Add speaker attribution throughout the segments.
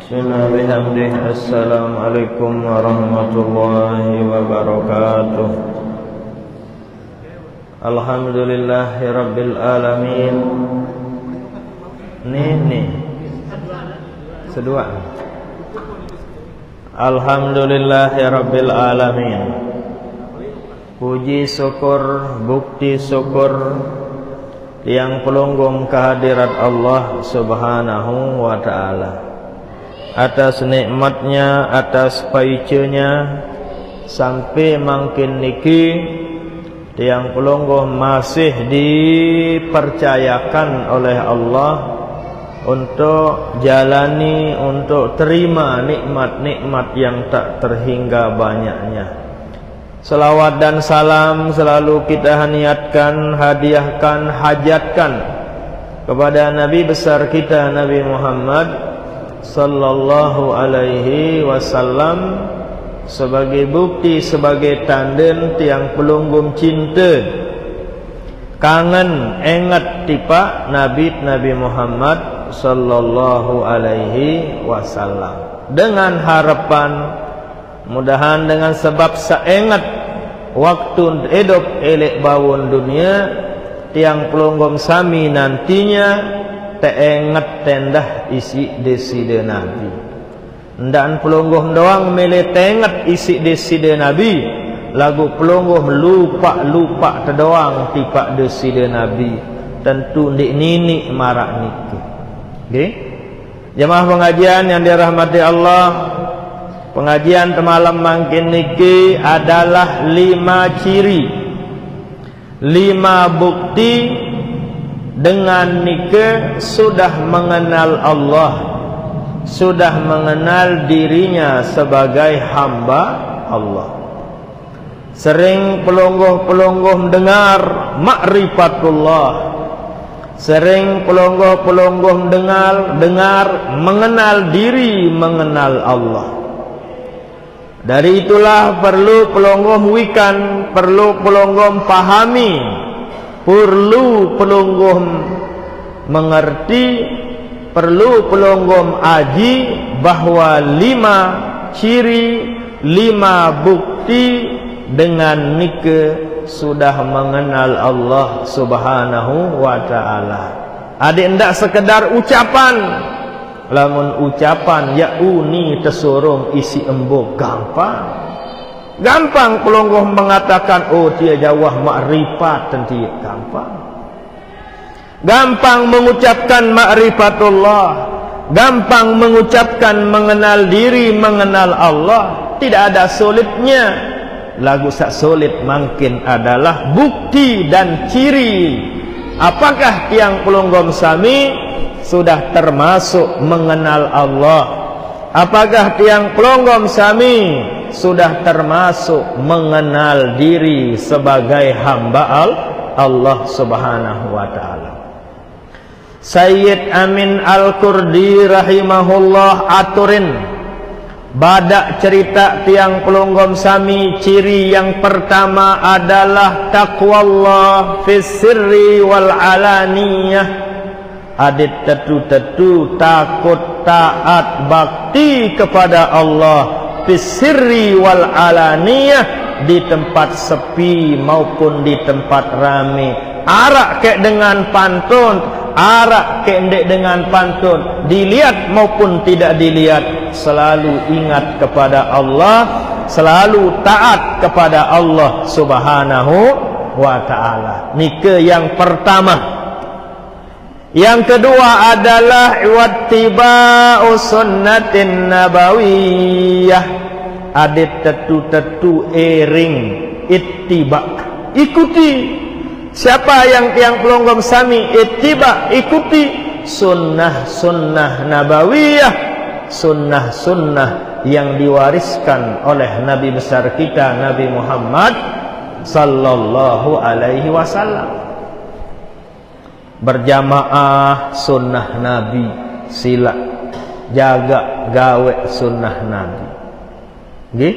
Speaker 1: Bismillah bihamdih. Assalamualaikum warahmatullahi wabarakatuh. Alhamdulillahi rabbil alamin. Nih Sedua. Alhamdulillahi rabbil alamin. Puji syukur, bukti syukur yang pelunggum kehadirat Allah subhanahu wa ta'ala atas nikmatnya, atas paicenya sampai makin niki yang pelunggum masih dipercayakan oleh Allah untuk jalani, untuk terima nikmat-nikmat yang tak terhingga banyaknya. Salawat dan salam selalu kita niatkan, hadiahkan, hajatkan kepada Nabi besar kita Nabi Muhammad sallallahu alaihi wasallam sebagai bukti, sebagai tanden tiang pelunggum cinta, kangen, ingat tipa Nabi Muhammad sallallahu alaihi wasallam, dengan harapan mudahan dengan sebab seingat waktu hidup elek bawon dunia tiang pelunggum sami nantinya teingat tendah isi deside Nabi. Dan pelunggum doang milih teingat isi deside Nabi, lagu pelunggum lupa terdoang tipak deside Nabi, tentu ndik nini marak niki. Okay? Jemaah pengajian yang dirahmati Allah, pengajian temalam makin niki adalah 5 ciri, 5 bukti dengan nike sudah mengenal Allah, sudah mengenal dirinya sebagai hamba Allah. Sering pelungguh-pelungguh dengar ma'rifatullah, sering pelungguh-pelungguh dengar mengenal diri, mengenal Allah. Dari itulah perlu pelunggum wikan, perlu pelunggum pahami, perlu pelunggum mengerti, perlu pelunggum aji bahwa 5 ciri, 5 bukti dengan nike sudah mengenal Allah subhanahu wa ta'ala. Adik ndak sekedar ucapan, lamun ucapan ya uni tesurung isi embok gampang pelungguh mengatakan oh dia jawah makrifat, tentu gampang mengucapkan makrifatullah, gampang mengucapkan mengenal diri, mengenal Allah, tidak ada sulitnya. Lagu sak sulit makin adalah bukti dan ciri apakah tiang pelunggum sami sudah termasuk mengenal Allah, apakah tiang pelunggum sami sudah termasuk mengenal diri sebagai hamba Allah subhanahu wa ta'ala. Sayyid Amin Al-Kurdi rahimahullah aturin badak cerita tiang pelunggum sami, ciri yang pertama adalah taqwallah fis sirri wal alaniyah. Adit tetu takut, taat, bakti kepada Allah fis sirri wal alaniyah, di tempat sepi maupun di tempat rame. Arak kek dengan pantun, arak kek ndek dengan pantun, dilihat maupun tidak dilihat, selalu ingat kepada Allah, selalu taat kepada Allah subhanahu wa ta'ala. Nike yang pertama. Yang kedua adalah wattiba'u sunnatin nabawiyah. Adit tetu ering ittiba, ikuti. Siapa yang pelunggum sami ittiba, ikuti sunnah nabawiyah, sunnah yang diwariskan oleh Nabi besar kita Nabi Muhammad sallallahu alaihi wasallam. Berjamaah sunnah Nabi, sila jaga gawe sunnah Nabi. Nggih?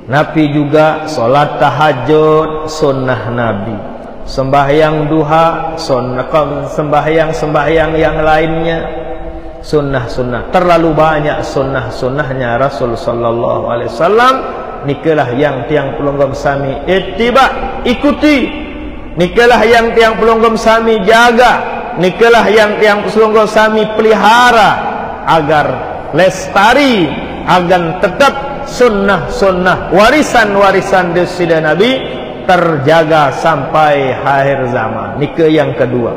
Speaker 1: Nabi juga salat tahajud sunnah Nabi, sembahyang duha sunnah, sembahyang yang lainnya sunnah-sunnah. Terlalu banyak sunnah-sunnahnya Rasul sallallahu alaihi wasallam. Nikalah yang tiang pelonggom sami ittiba, ikuti. Nikalah yang tiang pelonggom sami jaga. Nikalah yang tiang pelonggom sami pelihara agar lestari, agar tetap sunnah-sunnah, warisan-warisan Sayyidina Nabi terjaga sampai akhir zaman. Nikah yang kedua.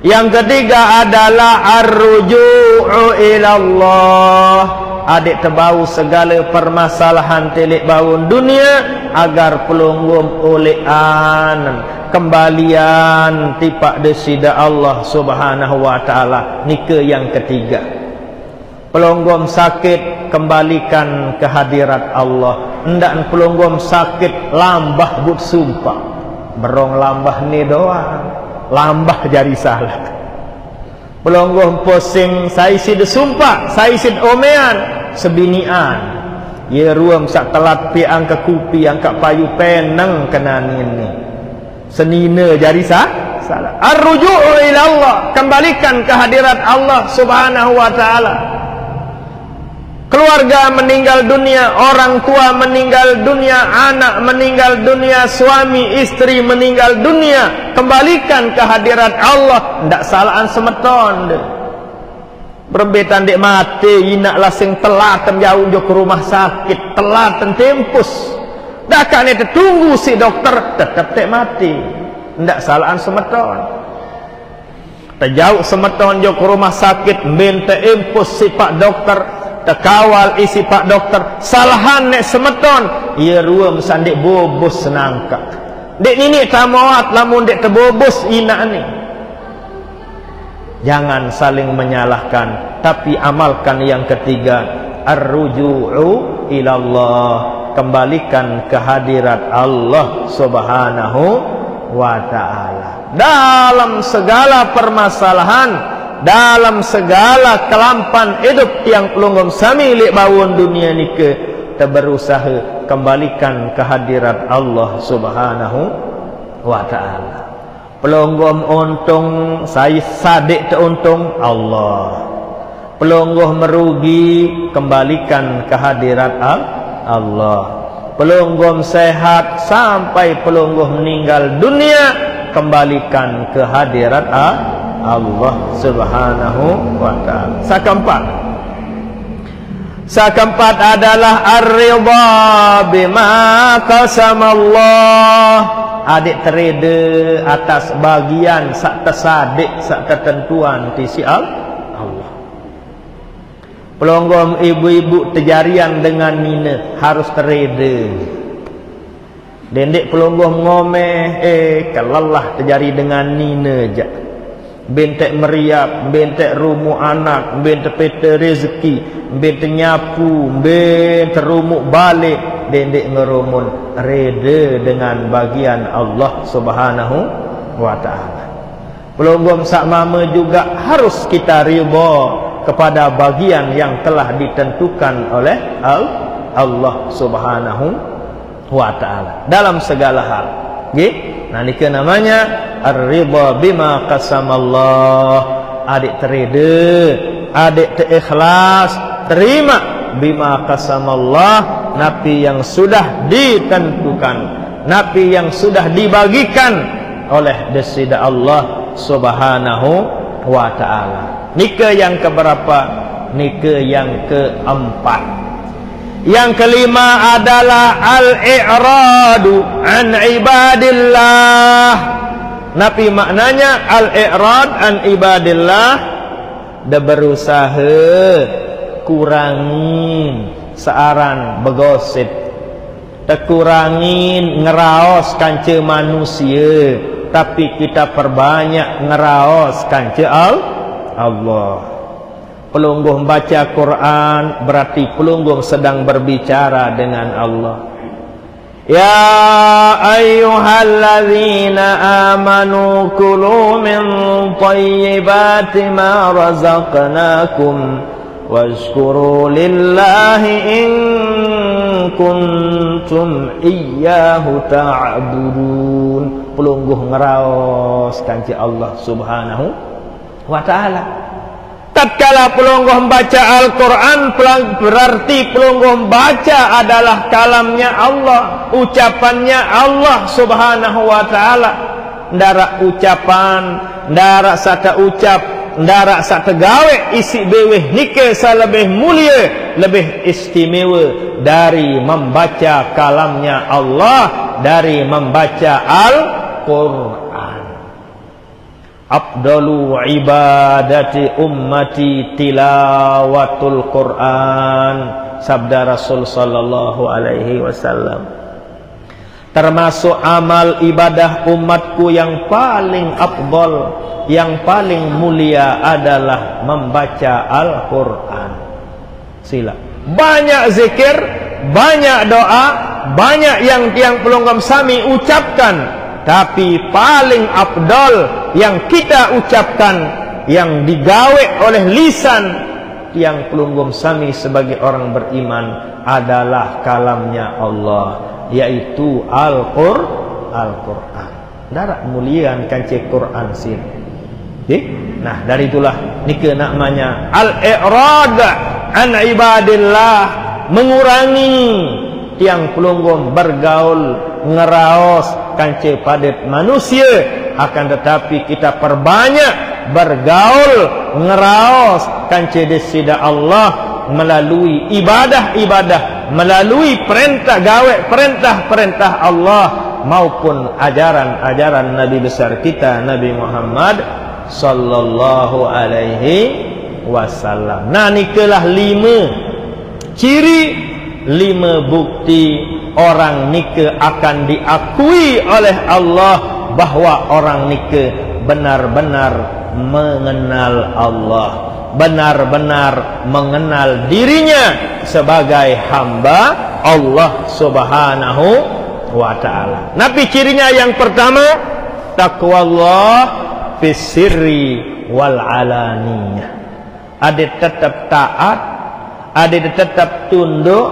Speaker 1: Yang ketiga adalah ar-ruju'u ilallah. Adik terbau segala permasalahan telik bau dunia agar pelunggum olehan kembalian tipak desida Allah Subhanahu wa taala. Nikah yang ketiga. Pelunggum sakit kembalikan ke hadirat Allah. Hendak pelunggum sakit lambah but sumpah. Berong lambah ni doang. Lambah jari salah. Pelonggong pusing saisid sumpah, saisid omean, sebinian. Ye ruam sak telat pi angka kupi, angka payu penang kenan ini. Senina jari salah. Ar-ruju'u ila Allah, kembalikan ke hadirat Allah Subhanahu wa taala. Keluarga meninggal dunia, orang tua meninggal dunia, anak meninggal dunia, suami istri meninggal dunia, kembalikan ke hadirat Allah. Ndak salahan semeton deh. Berbetan dek mati, inaklah sing telat jauh ke rumah sakit, telat tempus. Dak kan itu tunggu si dokter tetap dek mati. Ndak salahan semeton. Terjauh semeton ke rumah sakit, minta impus si pak dokter. Tekawal isi pak dokter salahan nek semeton ia ruam sandik bobos senangka dek nini tamuat lamun dek terbobos ina ni. Jangan saling menyalahkan, tapi amalkan yang ketiga, ar-ruju'u ilallah, kembalikan ke hadirat Allah Subhanahu wa taala dalam segala permasalahan, dalam segala kelampan hidup yang pelunggum sami lek bawon dunia ni ke berusaha kembalikan ke hadirat Allah Subhanahu wa taala. Pelunggum untung saya sadik teruntung Allah. Pelunggum merugi kembalikan ke hadirat Allah. Pelunggum sehat sampai pelunggum meninggal dunia kembalikan ke hadirat Allah Subhanahu wa taala. Sakeempat adalah ar-ridha bima qasamallah. Adik tereda atas bagian sak tersadik sak ketentuan tisi Allah. Pelonggom ibu-ibu terjarian dengan nina harus tereda. Dendek pelonggom ngomeh kalalah terjari dengan nina je. Bentek meriap, bentek rumu anak, bentek peta rezeki, bentek nyapu, bentek rumuk balik. Dendek ngerumun reda dengan bagian Allah Subhanahu wa ta'ala. Pelonggom sak mama juga harus kita riba kepada bagian yang telah ditentukan oleh Allah Subhanahu wa ta'ala dalam segala hal. Nah ini namanya ar-ridha bima qasamallah. Adik tereda, adik terikhlas, terima bima qasamallah, napi yang sudah ditentukan, napi yang sudah dibagikan oleh desida Allah Subhanahu wa ta'ala. Nikah yang keberapa? Nikah yang keempat. Yang kelima adalah al-i'radu an ibadillah. Napi maknanya al-i'rad an ibadillah, dah berusaha kurangin searan begosip, terkurangin ngeraos kanca manusia, tapi kita perbanyak ngeraos kanca Allah. Pelungguh baca Quran berarti pelungguh sedang berbicara dengan Allah. Ya ayyuhalladzina amanu kulu min thayyibati ma razaqnakum washkuru lillahi in kuntum iyyahu ta'budun. Pelungguh ngeraos kanci Allah Subhanahu wa ta'ala. Tatkala pelonggoh membaca Al-Quran, berarti pelonggoh membaca adalah kalamnya Allah, ucapannya Allah subhanahu wa ta'ala. Ndara ucapan, ndara sata ucap, ndara sata gawe isi beweh nike salebih mulia, lebih istimewa dari membaca kalamnya Allah, dari membaca Al-Quran. Afdalu ibadati ummati tilawatul Quran, sabda Rasul sallallahu alaihi wasallam. Termasuk amal ibadah umatku yang paling afdal, yang paling mulia adalah membaca Al-Quran. Sila. Banyak zikir, banyak doa, banyak yang tiang pelonggom sami ucapkan. Tapi paling afdal yang kita ucapkan, yang digawe oleh lisan tiang pelunggum sami sebagai orang beriman adalah kalamnya Allah, yaitu Al-Quran. Darat mulian kancik Quran sin. Nah, dari itulah nike namanya al-i'rad an ibadillah, mengurangi tiang pelunggum bergaul ngeraos kance padat manusia, akan tetapi kita perbanyak bergaul ngeraos kance desida Allah melalui ibadah-ibadah, melalui perintah gawe perintah-perintah Allah maupun ajaran-ajaran Nabi besar kita Nabi Muhammad sallallahu alaihi wasallam. Nah, nikelah 5 ciri, 5 bukti orang nike akan diakui oleh Allah bahwa orang nike benar-benar mengenal Allah, benar-benar mengenal dirinya sebagai hamba Allah subhanahu wa ta'ala. Nabi cirinya yang pertama, taqwa Allah fis sirri wal alaniyah. Ada tetap taat, ada tetap tunduk,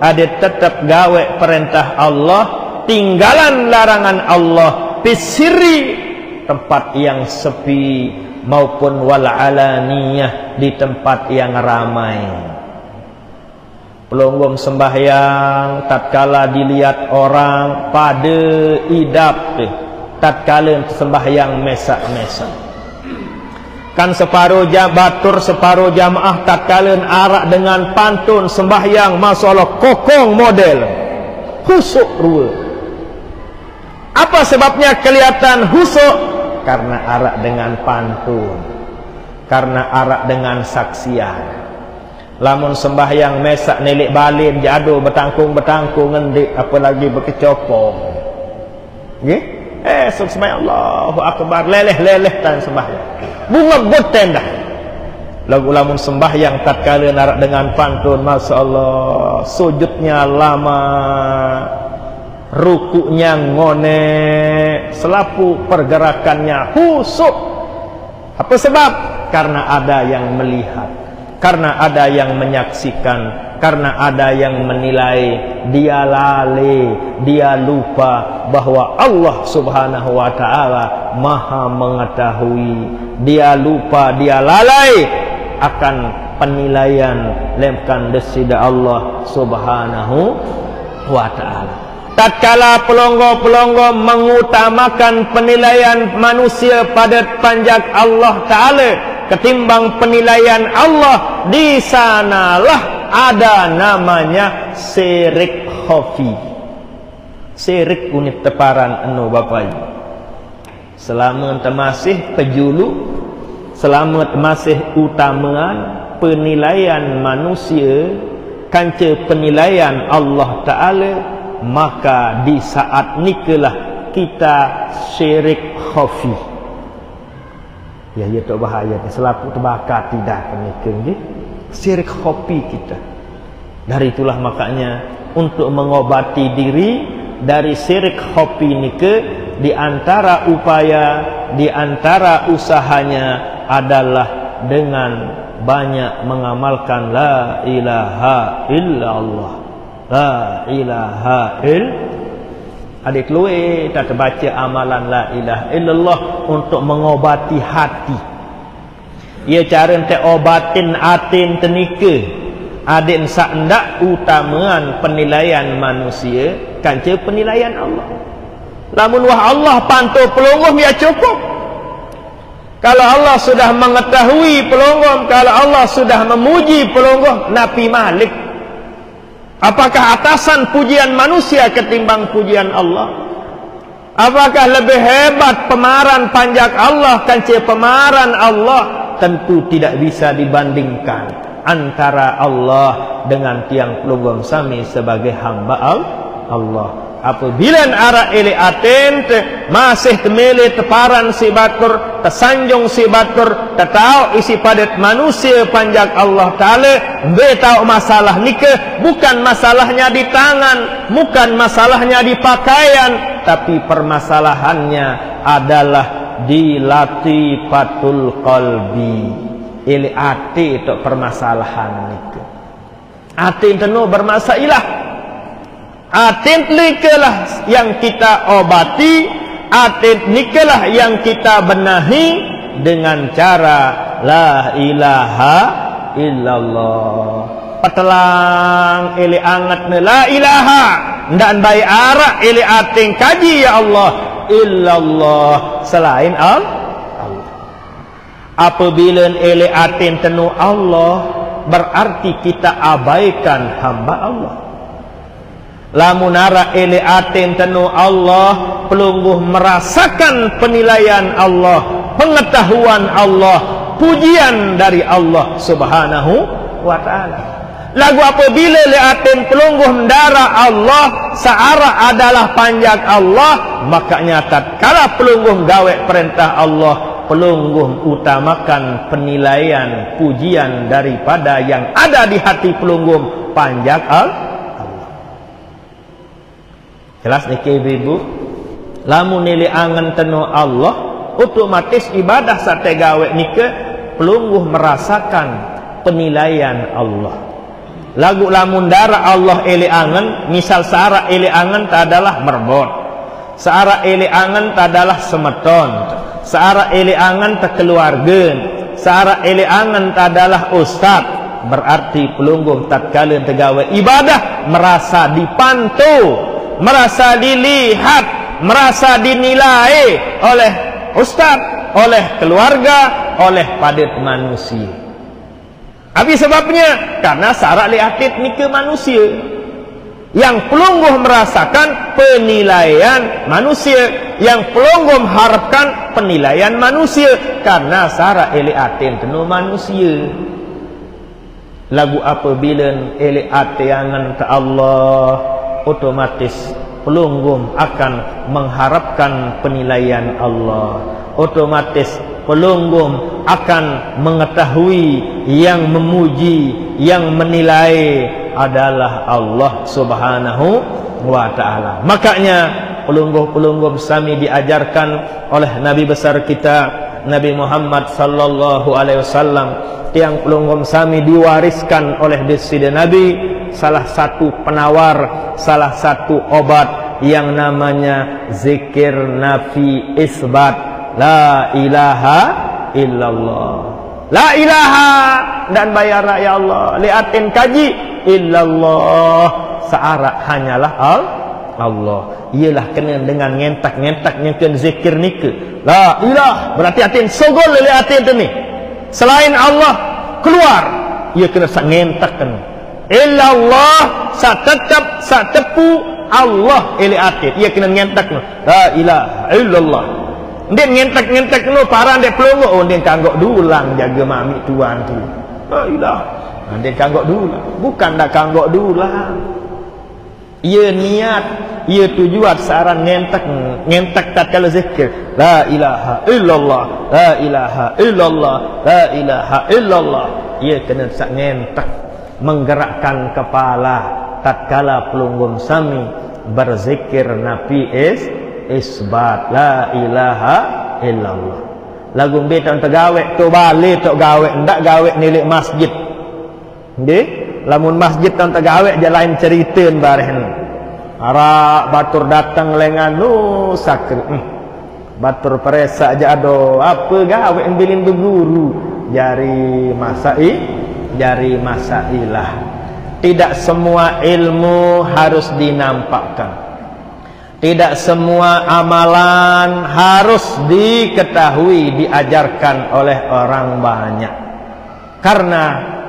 Speaker 1: ada tetap gawe perintah Allah, tinggalan larangan Allah, pisiri tempat yang sepi maupun wal alaniyah di tempat yang ramai. Pelonggom sembahyang tatkala dilihat orang pada idap, tatkala sembahyang mesak-mesak. Kan separuh batur, separuh jamaah tatkala arak dengan pantun sembahyang masalah kokong model husuk rua. Apa sebabnya kelihatan husuk? Karena arak dengan pantun, karena arak dengan saksian. Lamun sembahyang mesak nelik balin jadu betangkung-betangkung ngendik, apalagi berkecopong. Nggih? Sembahyang Allahu akbar, leleh-leleh tan sembahyang. Bunga boten dah. Lagu lamun sembahyang tatkala narak dengan pantun, masyaallah, sujudnya lama, rukuknya ngone, selapu pergerakannya husuk. Apa sebab? Karena ada yang melihat, karena ada yang menyaksikan, karena ada yang menilai. Dia lale, dia lupa bahwa Allah subhanahu wa ta'ala maha mengetahui. Dia lupa, dia lalai akan penilaian lemkan desida Allah subhanahu wa ta'ala. Tatkala pelonggo-pelonggo mengutamakan penilaian manusia pada panjat Allah ta'ala ketimbang penilaian Allah, di sanalah ada namanya syirik khafi. Syirik unit teparan anu bapai. Selama masih pejulu, selama masih utamaan penilaian manusia kanca penilaian Allah Ta'ala, maka di saat nikalah kita syirik khafi. Ya, ia tak bahaya, selaku terbakar tidak pernikahan. Syirik khafi kita. Dari itulah makanya untuk mengobati diri dari syirik khafi nike, di antara upaya, di antara usahanya adalah dengan banyak mengamalkan la ilaha illallah. La ilaha illallah. Adik luwe tak terbaca amalan la ilaha illallah untuk mengobati hati. ia cara ente obatin atin tenika adin sakndak utamaan penilaian manusia kanca penilaian Allah. Lamun wah Allah pantu pelungguh ya cukup. Kalau Allah sudah mengetahui pelungguh, kalau Allah sudah memuji pelungguh, napi malik. Apakah atasan pujian manusia ketimbang pujian Allah? Apakah lebih hebat pemaran panjak Allah kanca pemaran Allah? Tentu tidak bisa dibandingkan antara Allah dengan tiang pelungguh sami sebagai hamba Allah. Apabila ara ele aten masih temele teparan si batur tersanjung si batur tetau isi padat manusia panjak Allah Ta'ala betau masalah nikah bukan masalahnya di tangan, bukan masalahnya di pakaian, tapi permasalahannya adalah di latifatul qalbi. Ele ati itu permasalahan nikah. Ati tenu bermasalah. Atin nikalah yang kita obati, atin nikalah yang kita benahi dengan cara la ilaha illallah. Petelang ili angat la ilaha ndak baik arak ili atin kaji ya Allah illallah selain Allah. Apabila ili atin tenu Allah berarti kita abaikan hamba Allah. Lamunara ele atin tenu Allah pelungguh merasakan penilaian Allah, pengetahuan Allah, pujian dari Allah Subhanahu wa ta'ala. Lagu apabila ele atin pelungguh mendara Allah searah adalah panjak Allah, makanya tatkala pelungguh gawe perintah Allah, pelungguh utamakan penilaian pujian daripada yang ada di hati pelungguh panjak Allah. Jelas niki ibu, lamun nilai angan tenu Allah, otomatis ibadah sate gawe nika pelungguh merasakan penilaian Allah. Lagu lamun dara Allah ele angan, misal seara ele angan tak adalah merbot, seara ele angan tak adalah semeton, seara ele angan tak keluarga, seara ele angan tak adalah ustad, berarti pelungguh tatkala tegawe ibadah merasa dipantau, merasa dilihat, merasa dinilai oleh ustaz, oleh keluarga, oleh padat manusia. Habis sebabnya karena syarat liatit ni ke manusia yang pelungguh merasakan penilaian manusia, yang pelungguh harapkan penilaian manusia karena syarat liatin tenu manusia. Lagu apabila liatiangan ke Allah, otomatis pelungguh akan mengharapkan penilaian Allah. Otomatis pelungguh akan mengetahui yang memuji, yang menilai adalah Allah Subhanahu wa ta'ala. Makanya pelungguh-pelungguh sami diajarkan oleh Nabi besar kita Nabi Muhammad sallallahu alaihi wasallam. Tiang pelungguh sami diwariskan oleh Sayyidina Nabi salah satu penawar, salah satu obat yang namanya zikir nafi isbat la ilaha illallah. La ilaha dan bayar ya Allah liatin kaji illallah searah hanyalah Allah. Ialah kena dengan ngentak-ngentak nyengkeun zikir nika. La ilah berarti atin sogol liatin tu ni. Selain Allah keluar, ia kena sak ngentak kan. Illallah satetap satepu Allah ili atit. Ia kena ngentak no. La ilaha illallah. Dia ngentak-ngentak no parang dia pelongo. Oh dia kanggok dulang jaga mami tuan tu. La ilaha. Dia kanggok dulang. Bukan dah kanggok dulang. Ia niat, ia tujuan saran ngentak tatkala zikir. La ilaha illallah, la ilaha illallah, la ilaha illallah. Ia kena sak ngentak, menggerakkan kepala tatkala pelungguh sami berzikir nafi isbat la ilaha illallah. Lagu betan tegawe tu balik tu gawe ndak gawe nilik masjid. Nggih? Lamun masjid tan tegawe je lain cerita bareng. Ara batur datang lengan nu sakit. Batur peresa aja ado apa gawe bilin beguru. jari masailah. Tidak semua ilmu harus dinampakkan. Tidak semua amalan harus diketahui, diajarkan oleh orang banyak. Karena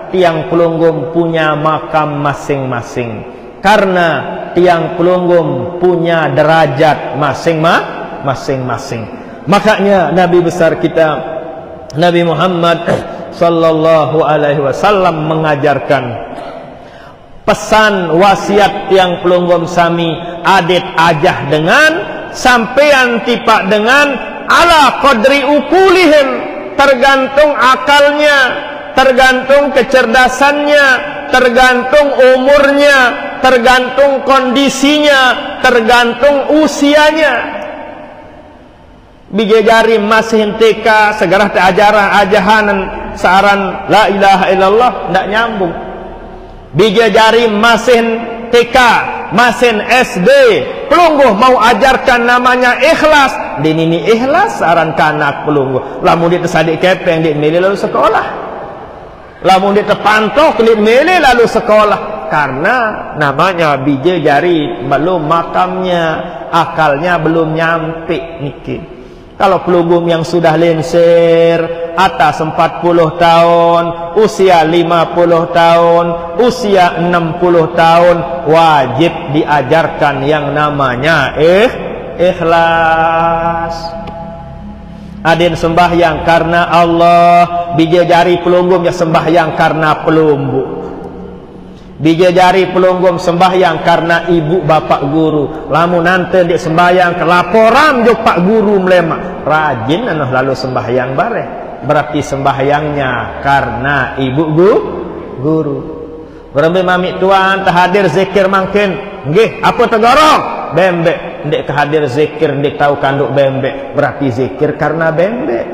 Speaker 1: tiang pelunggum punya makam masing-masing. Karena tiang pelunggum punya derajat masing-masing. Makanya Nabi besar kita Nabi Muhammad sallallahu alaihi wasallam mengajarkan pesan wasiat tiang pelunggum sami adit ajah dengan sampean tipak dengan ala qadri ukulihim, tergantung akalnya, tergantung kecerdasannya, tergantung umurnya, tergantung kondisinya, tergantung usianya. Bige jari masih TK segera ajaran saran la ilaha illallah ndak nyambung. Bige jari masih TK, masih SD, pelungguh mau ajarkan namanya ikhlas, dinini ikhlas saran kanak pelungguh. Lamun dia tersadik kepeng dia milih lalu sekolah. Lamun dia terpantok dia milih lalu sekolah. Karena namanya bige jari belum makamnya, akalnya belum nyampe niki. Kalau pelugum yang sudah lenser atas 40 tahun, usia 50 tahun, usia 60 tahun, wajib diajarkan yang namanya ikhlas. Adin sembahyang karena Allah, bije jari pelunggum ya sembahyang karena pelumbu. Bije jari pelunggum sembahyang karena ibu bapak guru. Lamun nanti dia sembahyang kelaporan juk pak guru melemak. Rajin anu lalu sembahyang bareh. Berarti sembahyangnya karena ibu guru. Berembe mami tuan tahadir zikir mangkin. Nggih, apa tegorong? Bembek. Ndek kehadir zikir ndek tahu kanduk bembek. Berarti zikir karena bembek.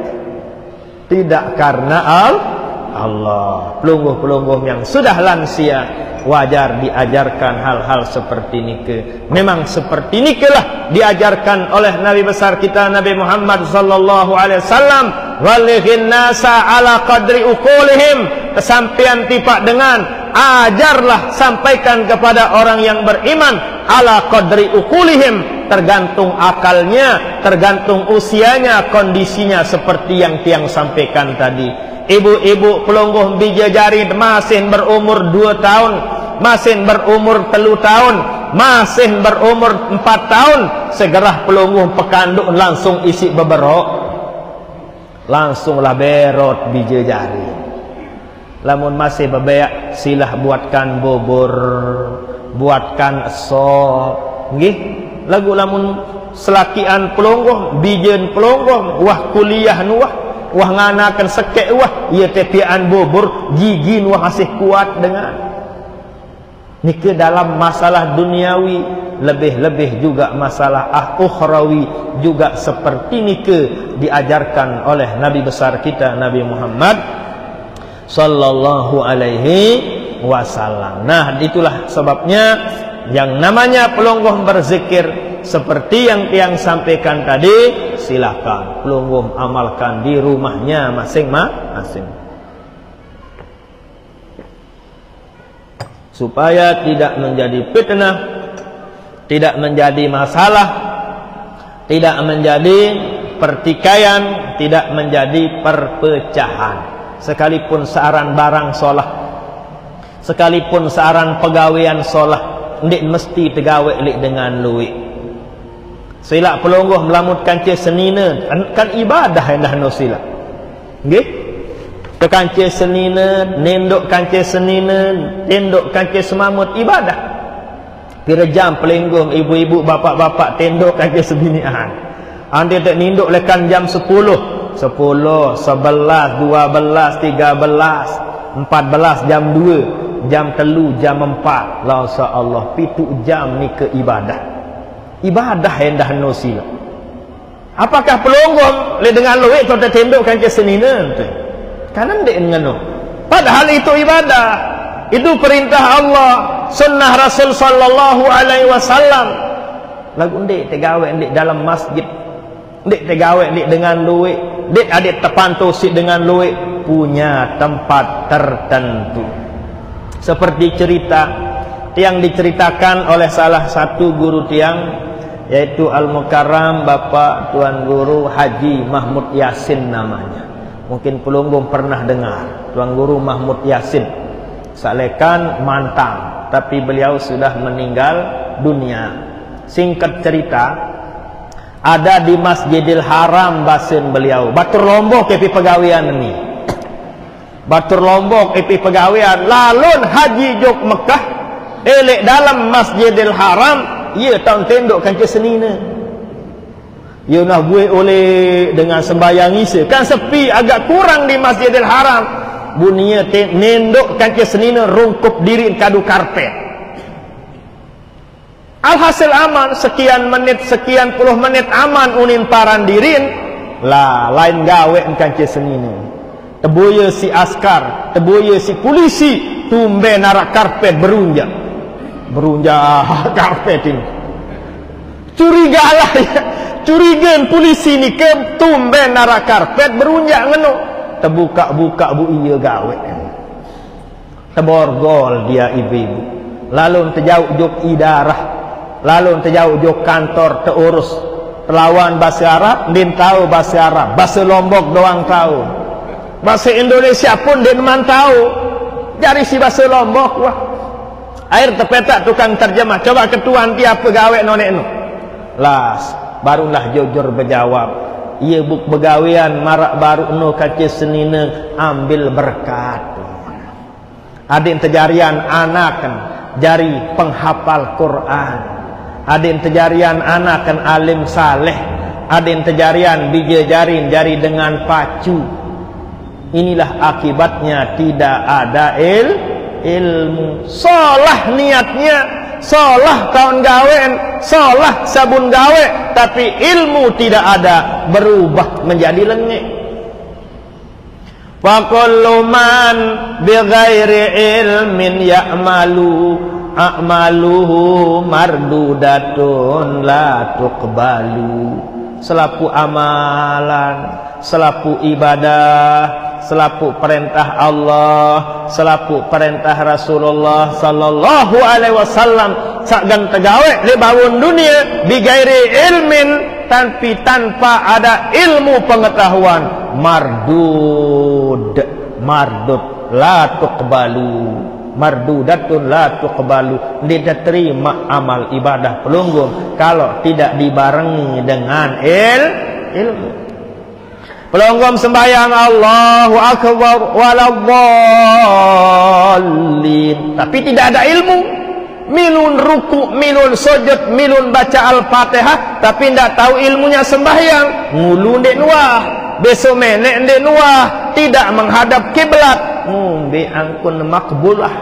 Speaker 1: Tidak karena Allah. Pelungguh-pelungguh yang sudah lansia wajar diajarkan hal-hal seperti nike. Memang seperti nikelah diajarkan oleh Nabi besar kita Nabi Muhammad sallallahu alaihi wasallam. Walighin nasa ala qadri uqulihim, kesampian tipak dengan ajarlah, sampaikan kepada orang yang beriman ala qadri uqulihim, tergantung akalnya, tergantung usianya, kondisinya seperti yang tiang sampaikan tadi. Ibu-ibu pelungguh bije jari masih berumur 2 tahun, masih berumur 3 tahun, masih berumur 4 tahun, segera pelungguh pekanduk langsung isi beberok, langsunglah berot bije jari. Lamun masih bebeak silah buatkan bubur, buatkan sop, nggih. Lagu lamun selakian pelungguh, bijen pelungguh, wah kuliah nuwah, wah nganakan sekek wah ia tepian bubur gigi wah masih kuat dengan nike dalam masalah duniawi, lebih-lebih juga masalah ukhrawi juga seperti nike diajarkan oleh Nabi besar kita Nabi Muhammad sallallahu alaihi wasallam. Nah, itulah sebabnya yang namanya pelungguh berzikir seperti yang tiang sampaikan tadi, silakan pelungguh amalkan di rumahnya masing-masing, supaya tidak menjadi fitnah, tidak menjadi masalah, tidak menjadi pertikaian, tidak menjadi perpecahan. Sekalipun searan barang solah, sekalipun searan pegawaian solah, ndik mesti tegawe lik dengan luik. Sila pelungguh melamutkan ce senina kan ibadah hendah no sila. Nggih? Tekan ce senina, nendok kance senina, tendok kance semamut ibadah. Pira jam pelungguh ibu-ibu bapak-bapak tendok kance sebinian. Ande tak ninduk lekan jam 10, 11, 12, 13, 14 jam 2, jam 3, jam 4. La Allah 7 jam ni ke ibadah. Ibadah hendah no sila. Apakah pelunggum le dengan luik tu tendukkan ke senina tu? Kanan dek dengan no. Padahal itu ibadah. Itu perintah Allah, sunnah Rasul sallallahu alaihi wasallam. Lagu ndek tegawe ndek dalam masjid. Ndek tegawe ndek dengan luik. dek adik terpantau si dengan luik punya tempat tertentu. Seperti cerita yang diceritakan oleh salah satu guru tiang, yaitu Al-Mukarram Bapak Tuan Guru Haji Mahmud Yasin namanya. Mungkin pelunggum pernah dengar Tuan Guru Mahmud Yasin, salekan Mantang, tapi beliau sudah meninggal dunia. Singkat cerita, ada di Masjidil Haram basin beliau, Batur Lombok kepi pegawian ini, Batur Lombok kepi pegawian, lalun haji jok Mekah, elek dalam Masjidil Haram, ia tahun tenduk kan ke senina. Ia nak buat oleh dengan sembahyang isya, kan sepi agak kurang di Masjidil Haram. Bunia nenduk kan ke senina rungkup diri kadu karpet. Alhasil aman, sekian menit, sekian puluh menit aman unin paran dirin, lah lain gawe kan ke senina. Teboya si askar, teboya si polisi, tumbe narak karpet berunjak. Berunjak karpet ini. Curigalah ya. Curigan polisi ni ke tumben narak karpet berunjak ngeno. Terbuka-buka bu iya gawe. Terborgol dia ibu-ibu. Lalu terjauh jok idarah. Lalu terjauh jok kantor terurus. Terlawan bahasa Arab, din tahu bahasa Arab. Bahasa Lombok doang tahu. Bahasa Indonesia pun din man tahu. Jadi si bahasa Lombok wah. Air terpetak tukang terjemah. Coba ketuan tiap pegawai nonek no. Las, barulah jujur berjawab. Ia buk begawian marak baru no kaca senina ambil berkat. Adin terjarian anakan jari penghafal Quran. Adin terjarian anakan alim saleh. Adin terjarian bija jarin jari dengan pacu. Inilah akibatnya tidak ada ilmu. Solah niatnya, solah kawan gawen, solah sabun gawe, tapi ilmu tidak ada, berubah menjadi lengek. Wa kullu man bighairi ilmin ya'malu a'maluhu mardudatun la tuqbalu. Selaku amalan, selaku ibadah, selaku perintah Allah, selaku perintah Rasulullah sallallahu alaihi wasallam, sakgan tegawe di bawun dunia bigairi ilmin, tapi tanpa ada ilmu pengetahuan, mardud la tuqbalu, mardudatun la tuqbalu, tidak terima amal ibadah pelunggum kalau tidak dibarengi dengan ilmu. Pelonggom sembahyang Allahu Akbar waladdallin, tapi tidak ada ilmu. Milun ruku, milun sujud, milun baca Al-Fatihah, tapi tidak tahu ilmunya sembahyang. Ngulu ndek nuah, besok menek ndek nuah, tidak menghadap kiblat. Ngumbe angkun makbulah,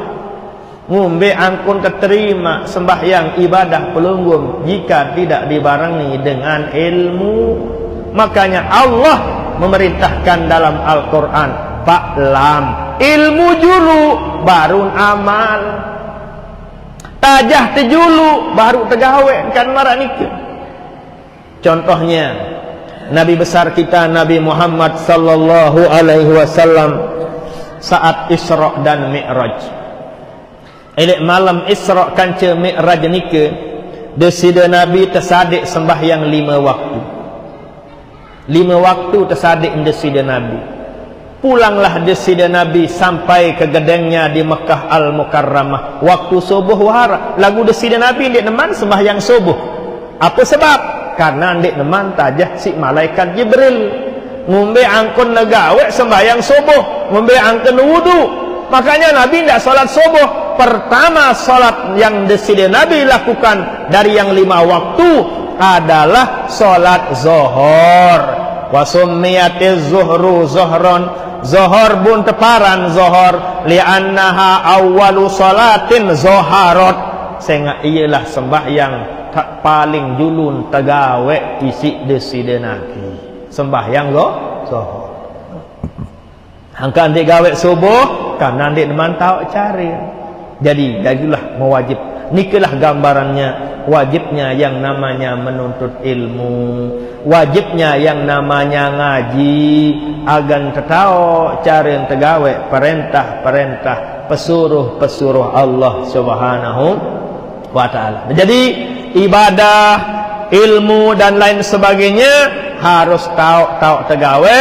Speaker 1: ngumbe angkun keterima sembahyang ibadah pelunggum jika tidak dibarengi dengan ilmu. Makanya Allah memerintahkan dalam Al-Quran, fa'lam, ilmu julu baru amal, tajah tejulu baru tegawe, kan marah nikah. Contohnya Nabi besar kita Nabi Muhammad sallallahu alaihi wasallam saat Isra dan Mi'raj. Elek malam Isra kanca Mi'raj nikah, desida Nabi tersadik sembahyang 5 waktu. 5 waktu tersadik desida Nabi. Pulanglah desida Nabi sampai ke gedengnya di Mekah Al-Mukarramah. Waktu subuh wahara, lagu desida Nabi ndek neman sembahyang subuh. Apa sebab? Karena ndek neman tajah si malaikat Jibril. Ngombe angkun negawe sembahyang subuh, ngombe angkun wudu. Makanya Nabi ndak salat subuh. Pertama salat yang desida Nabi lakukan dari yang 5 waktu adalah salat zuhur. Wa summiyatiz zuhru zuhron, zuhur bun teparan zuhur li'annaha awwalu salatin zuharat, sehingga ialah sembahyang paling julun tegawe isi deside Nabi sembahyang zuhur. Angka ndik gawe subuh karena ndik mantau cari. Jadi jadilah mewajib. Nikalah gambarannya wajibnya yang namanya menuntut ilmu, wajibnya yang namanya ngaji, agan tetau cara yang tegawe perintah-perintah pesuruh-pesuruh Allah Subhanahu wa ta'ala. Jadi ibadah, ilmu dan lain sebagainya harus tahu tegawe,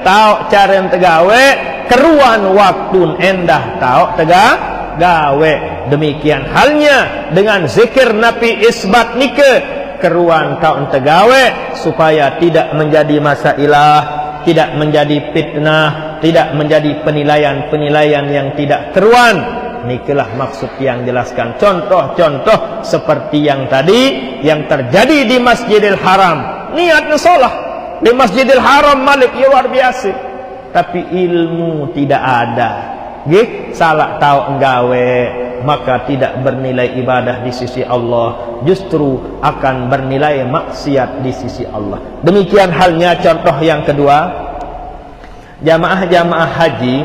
Speaker 1: tahu cara yang tegawe, keruan waktu endah tahu tegawe. Demikian halnya dengan zikir Nabi isbat nike, keruan tahu tegawe supaya tidak menjadi masalah, tidak menjadi fitnah, tidak menjadi penilaian-penilaian yang tidak keruan. Nikelah maksud yang jelaskan. Contoh-contoh seperti yang tadi yang terjadi di Masjidil Haram. Niatnya salah di Masjidil Haram Malik ya luar biasa, tapi ilmu tidak ada. Salah tahu nggawe, maka tidak bernilai ibadah di sisi Allah, justru akan bernilai maksiat di sisi Allah. Demikian halnya contoh yang kedua, jamaah-jamaah haji,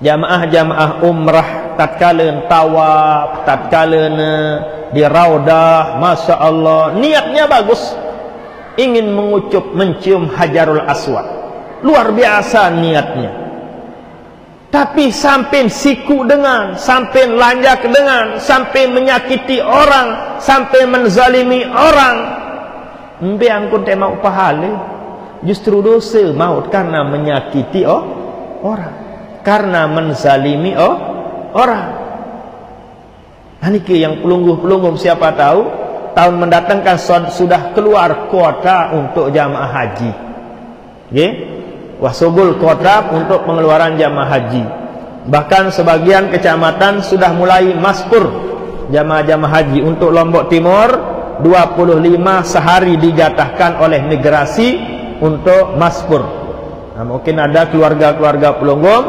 Speaker 1: jamaah-jamaah umrah tatkala tawaf, tatkala di raudah, masya Allah niatnya bagus, ingin mencium Hajarul Aswad, luar biasa niatnya. Tapi sampai siku dengan, sampai lanjak dengan, sampai menyakiti orang, sampai menzalimi orang, mbe angkun mau pahala, justru dosa maut karena menyakiti orang, karena menzalimi orang. Niki yang pelungguh-pelungguh siapa tahu tahun mendatang kan sudah keluar kuota untuk jamaah haji. Wasugul kuota untuk pengeluaran jamaah haji. Bahkan sebagian kecamatan sudah mulai maskur jamaah-jamaah haji. Untuk Lombok Timur 25 sehari dijatahkan oleh migrasi untuk maskur. Nah, mungkin ada keluarga-keluarga pelungguh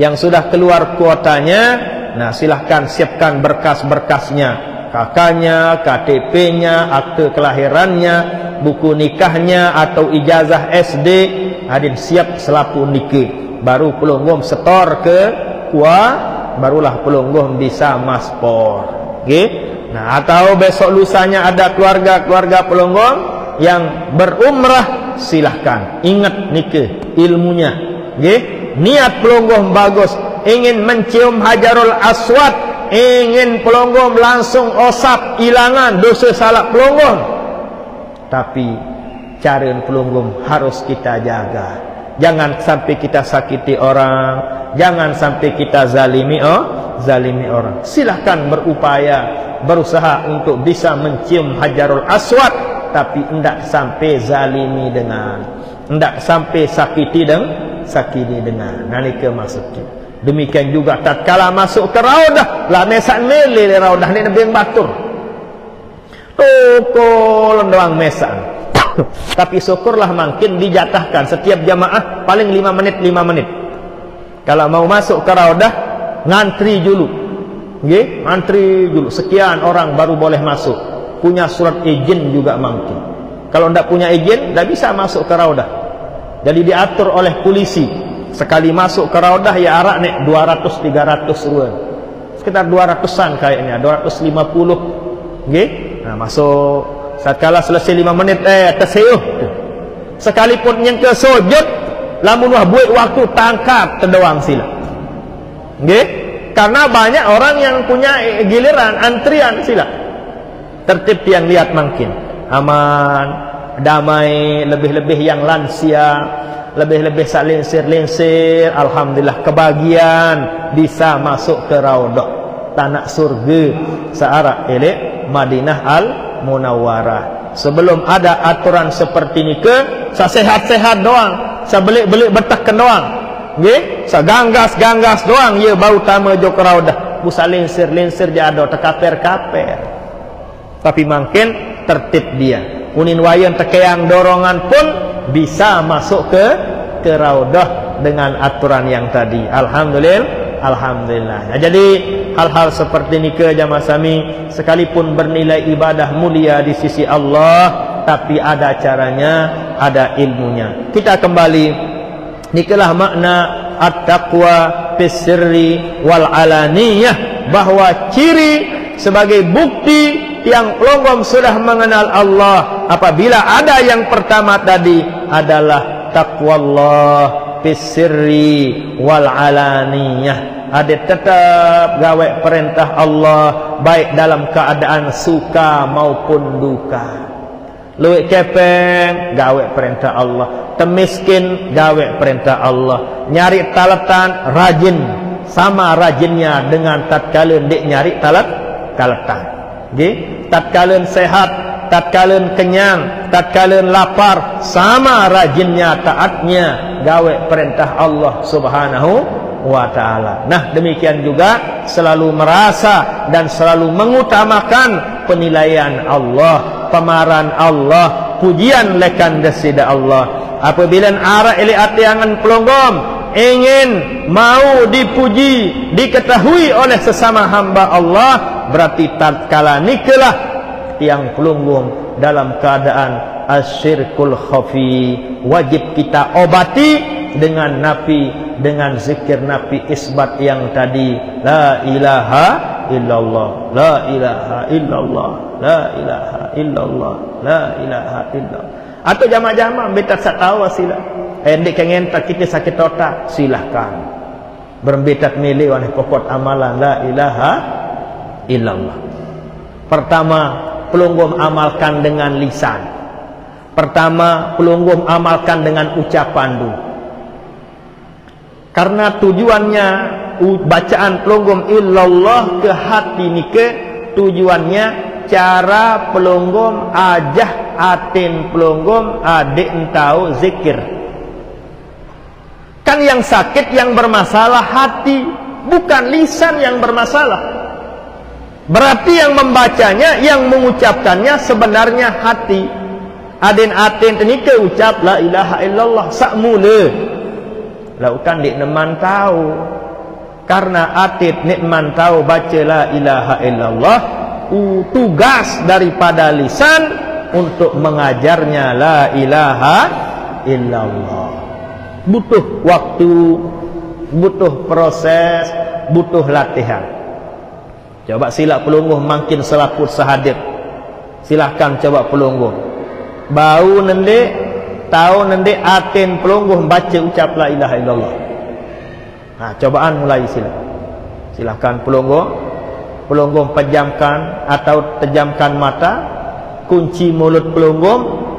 Speaker 1: yang sudah keluar kuotanya. Nah, silahkan siapkan berkas-berkasnya, kakaknya, KTP-nya, akte kelahirannya, buku nikahnya atau ijazah SD, hadin siap selaku nikah. Baru pelunggum setor ke KUA, barulah pelunggum bisa maspor. Nah, atau besok lusanya ada keluarga-keluarga pelunggum yang berumrah, silahkan ingat nikah ilmunya. Niat pelunggum bagus, ingin mencium Hajarul Aswad, ingin pelunggum langsung osap ilangan dosa salah pelunggum. Tapi cara pelunggum harus kita jaga. Jangan sampai kita sakiti orang, jangan sampai kita zalimi orang. Silahkan berupaya, berusaha untuk bisa mencium Hajarul Aswad, tapi hendak sampai zalimi dengan, hendak sampai sakiti dengan. Nalika maksudnya. Demikian juga tatkala masuk ke raudah, lah mesan mele di raudah ni Nabi batur. Toko doang mesan. Tapi syukurlah makin dijatahkan setiap jamaah paling 5 menit. Kalau mau masuk ke raudah ngantri dulu. Ngantri dulu sekian orang baru boleh masuk. Punya surat izin juga makin. Kalau tidak punya izin tidak bisa masuk ke raudah. Jadi diatur oleh polisi. Sekali masuk ke raudah ya arak nek 200-300 ruan. Sekitar 200-an kayaknya, 250. Nah, masuk. Setelah selesai 5 menit terseuh. Sekalipun yang ke sujud, lamun wah buat waktu tangkap terdoang sila. Karena banyak orang yang punya giliran antrian sila. Tertib yang lihat makin aman, damai, lebih-lebih yang lansia, lebih-lebih saling linsir, alhamdulillah kebahagiaan bisa masuk ke raudhah tanah surga searah elek Madinah Al-Munawwarah. Sebelum ada aturan seperti ini ke sehat-sehat doang, sebelik-belik bertekan doang, seganggas-ganggas doang ya bau tama jok raudhah, busa linsir-linsir jado tekaper-kaper. Tapi makin tertib dia. Unin wayan tekeyang dorongan pun bisa masuk ke raudhah dengan aturan yang tadi. Alhamdulillah. Nah, jadi hal-hal seperti ini ke jamaah sami sekalipun bernilai ibadah mulia di sisi Allah, tapi ada caranya, ada ilmunya. Kita kembali, nikalah makna at-taqwa fis-sirri wal alaniyah, bahwa ciri sebagai bukti tiang pelonggom sudah mengenal Allah. Apabila ada yang pertama tadi adalah taqwallah fisirri wal alaniyah. Ada tetap gawe perintah Allah baik dalam keadaan suka maupun duka. Luwek kepeng gawe perintah Allah, temiskin gawe perintah Allah, nyari talatan rajin sama rajinnya dengan tatkala dik nyari talatan. Nggih, tatkala sehat, tatkala kenyang, tatkala lapar, sama rajinnya taatnya gawe perintah Allah Subhanahu wa ta'ala. Nah, demikian juga selalu merasa dan selalu mengutamakan penilaian Allah, pemaran Allah, pujian lekan desida Allah. Apabila arah ili atiangan pelonggom ingin mau dipuji, diketahui oleh sesama hamba Allah, berarti tatkala nikalah tiang pelonggom dalam keadaan asyirkul khafi, wajib kita obati dengan nafi, dengan zikir nafi isbat yang tadi, la ilaha illallah, la ilaha illallah, la ilaha illallah, la ilaha illallah. Atau jama-jama beta satawa sila hendak kengen tak kita sakit otak, silahkan berbetat milih oleh pokok amalan la ilaha illallah. Pertama, pelonggom amalkan dengan lisan. Pertama, pelonggom amalkan dengan ucapan dulu. Karena tujuannya bacaan pelonggom illallah ke hati nike, tujuannya cara pelonggom ajah atin pelonggom adik entau zikir. Kan yang sakit, yang bermasalah hati, bukan lisan yang bermasalah. Berarti yang membacanya, yang mengucapkannya sebenarnya hati. Adin atin nike ucap la ilaha illallah sak mula. Laukan dik neman tahu, karena atit nikman tahu baca la ilaha illallah, tugas daripada lisan untuk mengajarnya la ilaha illallah. Butuh waktu, butuh proses, butuh latihan. Coba sila pelungguh makin selaput sehadir, silahkan coba pelungguh bau nende tahu nanti atin pelungguh baca ucap la ilaha illallah. Nah, cobaan mulai silahkan pelungguh pejamkan atau tejamkan mata, kunci mulut pelungguh,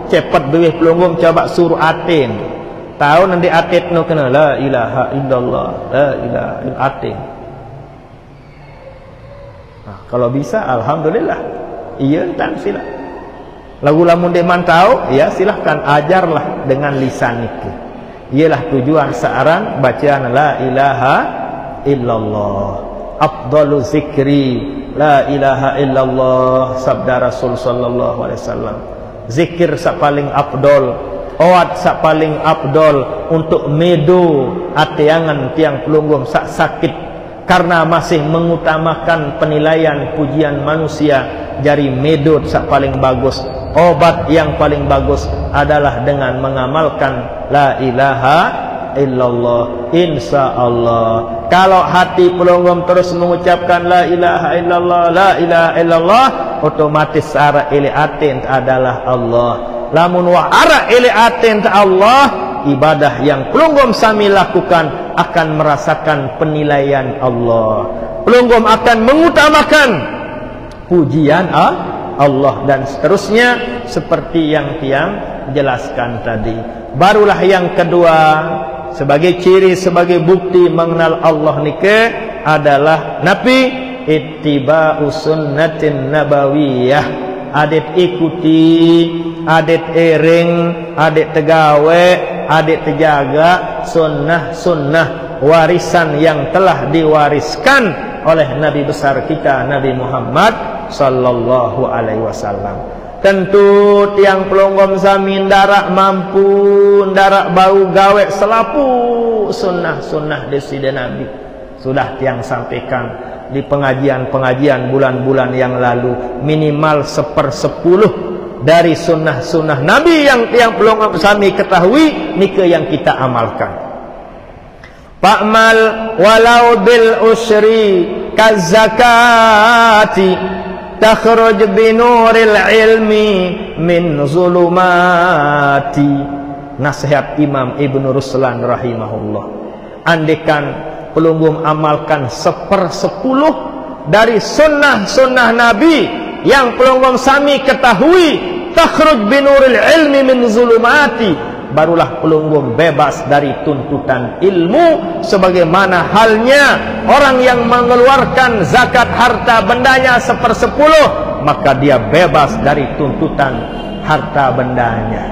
Speaker 1: cepat bewih pelungguh coba suruh atin. Tahu nanti atin no kena la ilaha illallah, la ilaha illallah atin. Nah, kalau bisa alhamdulillah. Iya entan sila. Lagu lamun deman tahu, ya silahkan ajarlah dengan lisan itu. Ialah tujuan searan bacaan la ilaha illallah. Afdalu zikri la ilaha illallah, sabda Rasul sallallahu alaihi wasallam. Zikir sak paling afdol, oat sak paling afdol untuk medo atiangan tiang pelunggung sak sakit, karena masih mengutamakan penilaian pujian manusia. Jari medot sak paling bagus, obat yang paling bagus adalah dengan mengamalkan la ilaha illallah. Insya Allah, kalau hati pelonggom terus mengucapkan la ilaha illallah, la ilaha illallah, otomatis arah ili atin adalah Allah. Lamun wa arah ili atin Allah, ibadah yang pelonggom sami lakukan akan merasakan penilaian Allah. Pelonggom akan mengutamakan pujian Allah dan seterusnya seperti yang tiang jelaskan tadi. Barulah yang kedua, sebagai ciri, sebagai bukti mengenal Allah nike adalah nabi ittiba'u sunnatin nabawiyah. Adet ikuti, adet ering, adet tegawe, adet terjaga sunnah-sunnah warisan yang telah diwariskan oleh Nabi besar kita Nabi Muhammad sallallahu alaihi wasallam. Tentu tiang pelonggom sami ndarak mampu, ndarak bau gawe selapu sunnah-sunnah desida Nabi. Sudah tiang sampaikan di pengajian-pengajian bulan-bulan yang lalu, minimal 1/10 dari sunnah-sunnah Nabi yang tiang pelonggom sami ketahui nike yang kita amalkan. Fa'mal walau bil usri, kazakati takhruj binuril ilmi min zulumati. Nasihat Imam Ibn Ruslan rahimahullah. Andekan pelunggum amalkan 1/10 dari sunnah-sunnah Nabi yang pelunggum sami ketahui, takhruj binuril ilmi min zulumati, barulah pelunggum bebas dari tuntutan ilmu. Sebagaimana halnya orang yang mengeluarkan zakat harta bendanya 1/10, maka dia bebas dari tuntutan harta bendanya.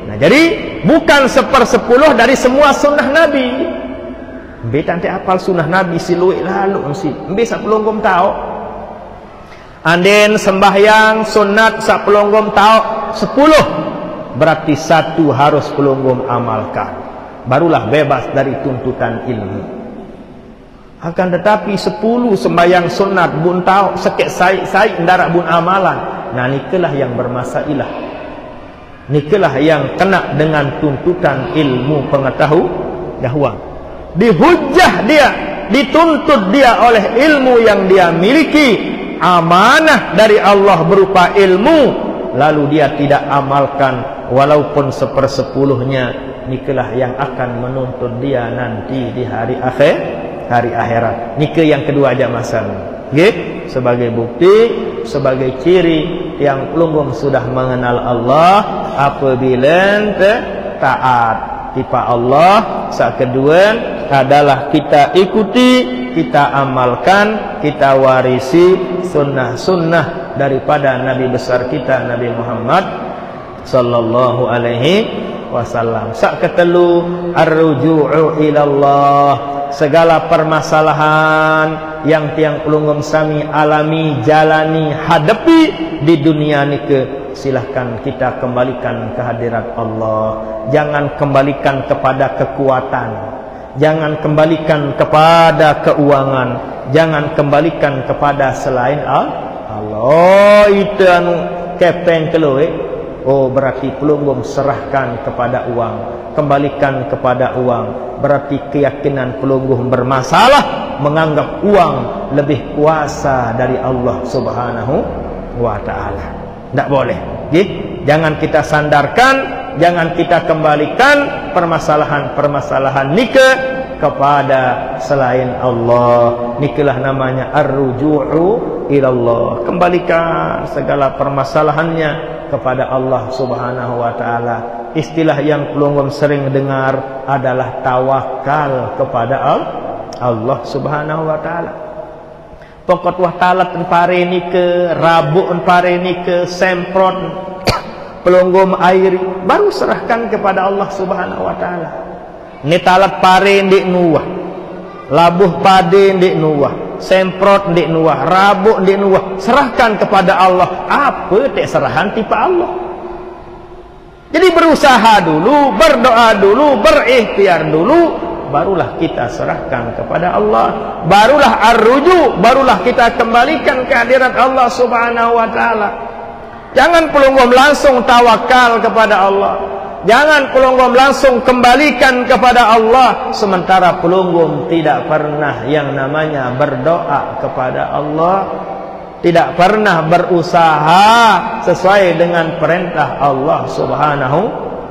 Speaker 1: Nah, jadi bukan 1/10 dari semua sunnah Nabi. Beta nanti apal sunnah Nabi si luik lalu mesti bisa pelunggum tahu. Anden sembahyang sunat sak pelunggum tahu 10, berarti 1 harus pelunggum amalkan, barulah bebas dari tuntutan ilmu. Akan tetapi 10 sembahyang sunat bun tahu sekek sai ndarak bun amalan, nah nikelah yang bermasalah, nikelah yang kena dengan tuntutan ilmu pengetahuan. Dihujah dia, dituntut dia oleh ilmu yang dia miliki, amanah dari Allah berupa ilmu, lalu dia tidak amalkan walaupun 1/10-nya, nikalah yang akan menuntut dia nanti di hari akhirat. Nikah yang kedua aja masalah. Sebagai bukti, sebagai ciri yang pelunggum sudah mengenal Allah apabila taat tipa Allah. Sak kedua adalah kita ikuti, kita amalkan, kita warisi sunnah-sunnah daripada Nabi besar kita Nabi Muhammad sallallahu alaihi wasallam. Sak ketelu ar-ruju'u ilallah. Segala permasalahan yang tiang pelunggum sami alami, jalani, hadapi di dunia nike, silahkan kita kembalikan ke hadirat Allah. Jangan kembalikan kepada kekuatan, jangan kembalikan kepada keuangan, jangan kembalikan kepada selain Allah. Oh, itu anu kepeng keluar. Oh, berarti pelunggum serahkan kepada uang, kembalikan kepada uang. Berarti keyakinan pelunggum bermasalah, menganggap uang lebih kuasa dari Allah Subhanahu wa ta'ala. Tidak boleh. Jangan kita sandarkan, jangan kita kembalikan permasalahan-permasalahan nikah kepada selain Allah. Nikalah namanya ar-ruju'u ilallah. Kembalikan segala permasalahannya kepada Allah Subhanahu wa ta'ala. Istilah yang pelunggum sering dengar adalah tawakal kepada Allah Subhanahu wa ta'ala. Pokok wah talat pare nike, rabuk pare nike, semprot pelunggum air, baru serahkan kepada Allah Subhanahu wa ta'ala. Ni talat pare ndik nuwah, labuh pade ndik nuwah, semprot ndik nuwah, rabuk ndik nuwah, serahkan kepada Allah. Apa tak serahan tipa Allah? Jadi berusaha dulu, berdoa dulu, berikhtiar dulu, barulah kita serahkan kepada Allah, barulah ar-ruju, barulah kita kembalikan ke hadirat Allah Subhanahu wa ta'ala. Jangan pelunggum langsung tawakal kepada Allah, jangan pelunggum langsung kembalikan kepada Allah, sementara pelunggum tidak pernah yang namanya berdoa kepada Allah, tidak pernah berusaha sesuai dengan perintah Allah Subhanahu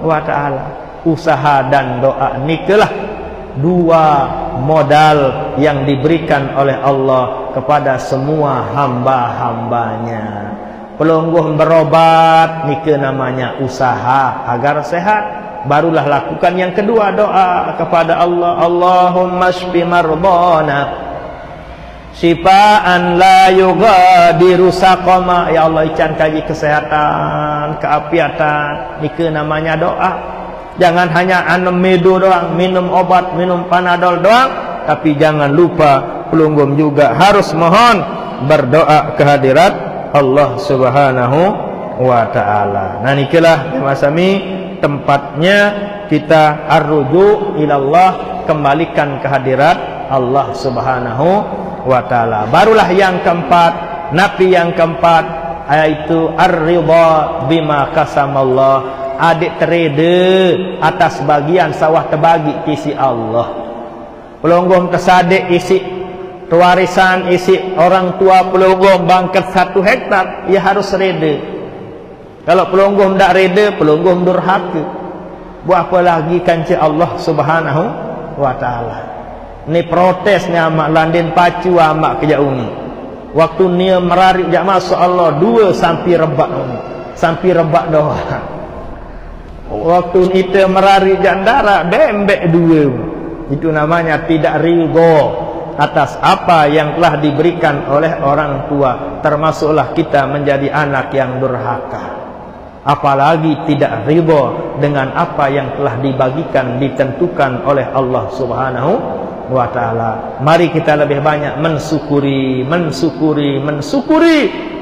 Speaker 1: wa ta'ala. Usaha dan doa nikalah dua modal yang diberikan oleh Allah kepada semua hamba-hambanya. Pelunggum berobat, nikah namanya usaha agar sehat, barulah lakukan yang kedua, doa kepada Allah. Allahumma shfi mardana syifaan la yughadiru saqama. Ya Allah, ican kaji kesehatan, keapiatan, nikah namanya doa. Jangan hanya anam medu doang, minum obat, minum panadol doang, tapi jangan lupa pelunggum juga harus mohon berdoa ke hadirat Allah Subhanahu wa ta'ala. Nah, nikalah masami tempatnya kita ar-ruju ilallah, kembalikan ke hadirat Allah Subhanahu wa ta'ala. Barulah yang keempat, napi yang keempat, yaitu ar-ridha bima qasamallah. Adik terede atas bagian sawah terbagi kisi Allah. Pelunggum tersadik isi warisan isi orang tua pelonggom bangkat 1 hektar, ia harus reda. Kalau pelonggom tak reda, pelonggom durhaka. Buat apa lagi kanca Allah Subhanahu wa taala. Ni protes ni amak landin pacu amak kejauh ni. Waktu ni merarik jak masuk Allah 2 sampai rebak ni. Sampai rebak doa. Waktu kita merarik jak darat bembek 2. Itu namanya tidak ridha atas apa yang telah diberikan oleh orang tua, termasuklah kita menjadi anak yang durhaka. Apalagi tidak ridha dengan apa yang telah dibagikan, ditentukan oleh Allah Subhanahu wa taala. Mari kita lebih banyak mensyukuri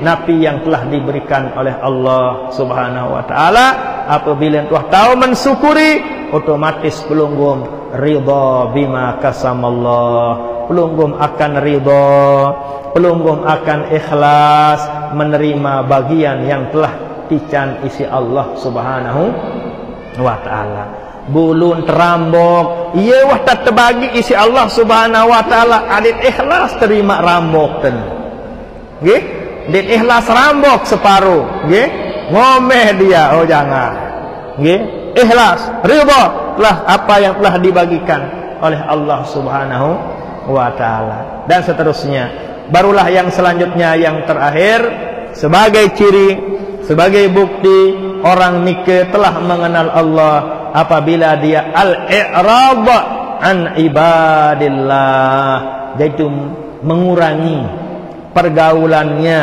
Speaker 1: napi yang telah diberikan oleh Allah Subhanahu wa taala. Apabila tuah tahu mensyukuri, otomatis pelunggum ridha bima kasamallah. Pelunggum akan ridha, pelunggum akan ikhlas menerima bagian yang telah dican isi Allah Subhanahu wa taala. Bulun terambok, iya wah tak terbagi isi Allah Subhanahu wa taala, adit ikhlas terima rambok ten. Nggih? Adit ikhlas rambok separuh, nggih? Ngomeh dia, oh jangan. Nggih? Ikhlas, ridha telah apa yang telah dibagikan oleh Allah Subhanahu wa taala. Dan seterusnya. Barulah yang selanjutnya, yang terakhir, sebagai ciri, sebagai bukti orang nikah telah mengenal Allah apabila dia al-i'rad an ibadillah, yaitu mengurangi pergaulannya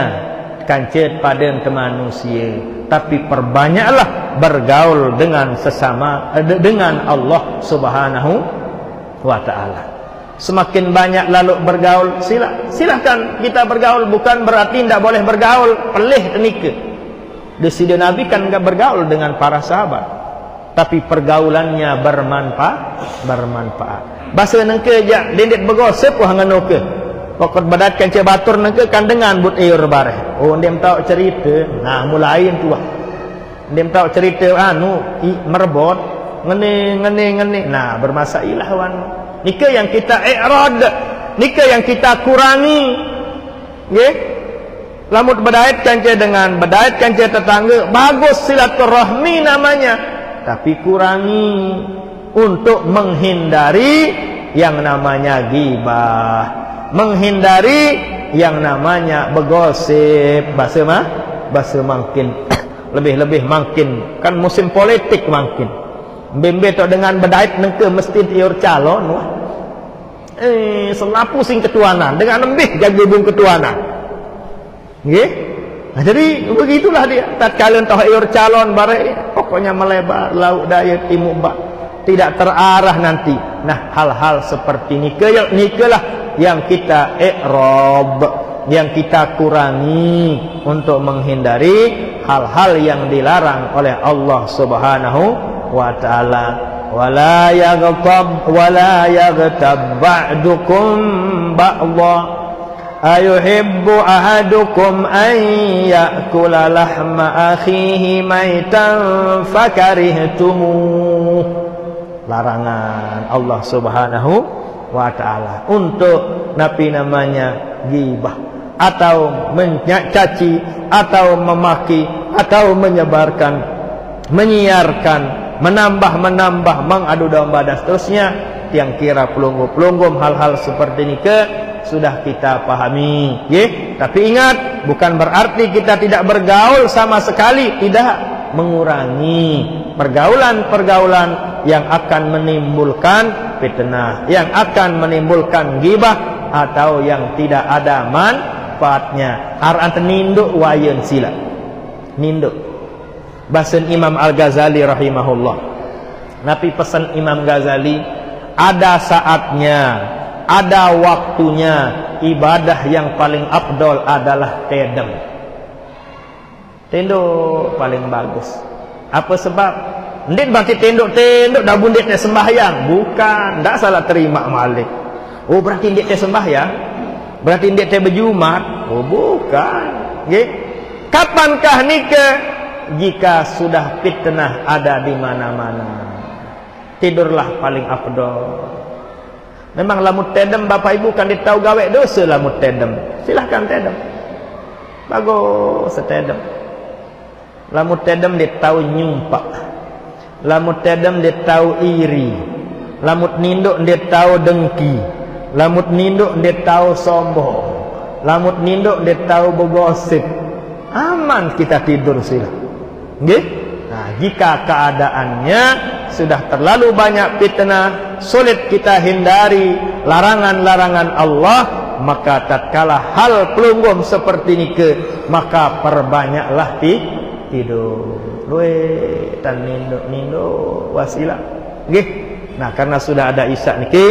Speaker 1: kancet pada manusia, tapi perbanyaklah bergaul dengan sesama, dengan Allah Subhanahu wa taala. Semakin banyak lalu bergaul, silahkan kita bergaul, bukan berarti tidak boleh bergaul, pelih nikah. Desida Nabi kan enggak bergaul dengan para sahabat, tapi pergaulannya bermanfaat. Bahasa nengke jak dendek bergosip wah nganoke. Pokok badat kanca batur nengke kan dengan but eur bareh. Oh ndem tahu cerita, nah mulain tu wah. Ndem tahu cerita merebot ngene. Nah bermasailah wan. Nikah yang kita i'rad, nikah yang kita kurangi. Nggih? Lamut bedait kanca dengan bedait kanca tetangga, bagus silaturahmi namanya, tapi kurangi untuk menghindari yang namanya ghibah, menghindari yang namanya begosip. Bahasa makin lebih makin kan musim politik makin. Bembe tok dengan bedait nengke mesti tiur calon wah. Selapu sing ketuanan dengan lembih jaga bung ketuanan. Nggih? Nah, jadi begitulah dia. Tatkala entah iur calon bare pokoknya melebar laut daya timur bak, tidak terarah nanti. Nah, hal-hal seperti nikahlah yang kita i'rab, yang kita kurangi untuk menghindari hal-hal yang dilarang oleh Allah Subhanahu wa ta'ala. Wala yaghtab ba'dukum ba'dha ayuhibbu ahadukum an ya'kula lahma akhihi maitan fakarihtumuh. Larangan Allah Subhanahu wa ta'ala untuk napi namanya ghibah, atau mencaci, atau memaki, atau menyebarkan, menyiarkan, menambah, mengadu domba dan seterusnya. Yang kira pelunggum hal-hal seperti ini sudah kita pahami, tapi ingat, bukan berarti kita tidak bergaul sama sekali, tidak. Mengurangi pergaulan-pergaulan yang akan menimbulkan fitnah, yang akan menimbulkan ghibah, atau yang tidak ada manfaatnya. Harant ninduk wayen sila ninduk. Bahasa Imam Al-Ghazali rahimahullah. Nabi pesan Imam Ghazali, ada saatnya, ada waktunya, ibadah yang paling afdol adalah tedem. Tenduk paling bagus. Apa sebab? Ndik bangkit tenduk dah bundik teh sembahyang. Bukan, ndak salah terima malik. Oh berarti ndik teh sembahyang? Berarti ndik teh berjumat? Oh bukan. Nggih. Kapankah nikah? Jika sudah fitnah ada di mana-mana. Tidurlah paling afdol. Memang lamut tedem bapak ibu kan ditahu gawe dosa lamut tedem. Silahkan tedem. Bagus setedem. Lamut tedem ditahu nyumpak. Lamut tedem ditahu iri. Lamut ninduk ditahu dengki. Lamut ninduk ditahu sombong. Lamut ninduk ditahu begosip. Aman kita tidur sila. Nggih? Nah, jika keadaannya sudah terlalu banyak fitnah, sulit kita hindari larangan-larangan Allah, maka tatkala hal pelunggum seperti nike, maka perbanyaklah tidur. Luwe dan ninduk wasilah. Nggih. Nah, karena sudah ada isya niki,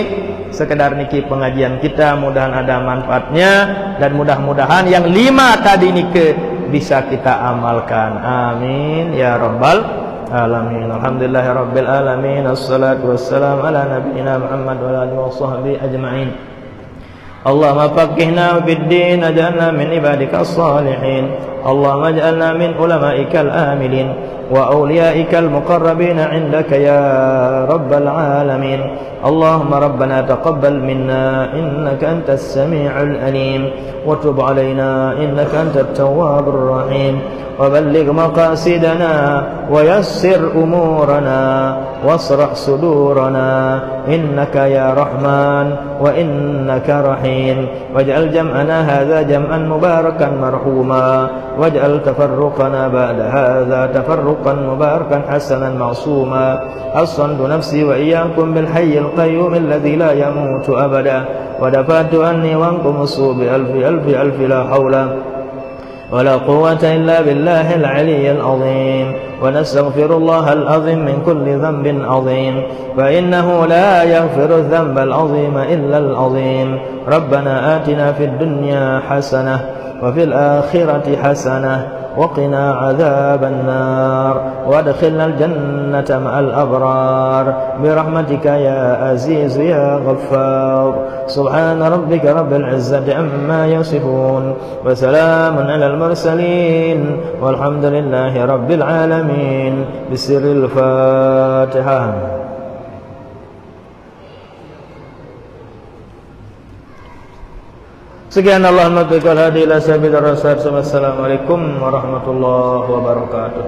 Speaker 1: sekedar niki pengajian kita, mudahan ada manfaatnya dan mudah-mudahan yang 5 tadi niki bisa kita amalkan. Amin ya rabbal alamin. Alhamdulillahirabbil alamin. Assalatu wassalamu ala nabiyyina Muhammad wa ala alihi washabbihi ajma'in. Allahumma faqihna fid din, aj'alna min ibadikas salihin. Allahumma ij'alna min ulama'ikal amilin wa awliya'ikal muqarrabin 'indaka ya rabbal alamin. اللهم ربنا تقبل منا إنك أنت السميع العليم وتب علينا إنك أنت التواب الرحيم وبلغ مقاصدنا ويسر أمورنا واشرح صدورنا إنك يا رحمن وإنك رحيم واجعل جمعنا هذا جمعا مباركا مرحوما واجعل تفرقنا بعد هذا تفرقا مباركا حسنا معصوما أصنت نفسي وإياكم بالحي القيوم الذي لا يموت أبدا ودفعت عني وانكم الصوب ألف ألف ألف لا حول ولا قوة إلا بالله العلي العظيم ونستغفر الله العظيم من كل ذنب عظيم فإنه لا يغفر الذنب العظيم إلا العظيم ربنا آتنا في الدنيا حسنة وفي الآخرة حسنة وقنا عذاب النار وادخلنا الجنة مع الأبرار برحمتك يا عزيز يا غفار سبحان ربك رب العزة عما يصفون وسلام على المرسلين والحمد لله رب العالمين بسر الفاتحة. Sekian Allahumma bikal hadi ila sabil rasul. Assalamualaikum warahmatullahi wabarakatuh.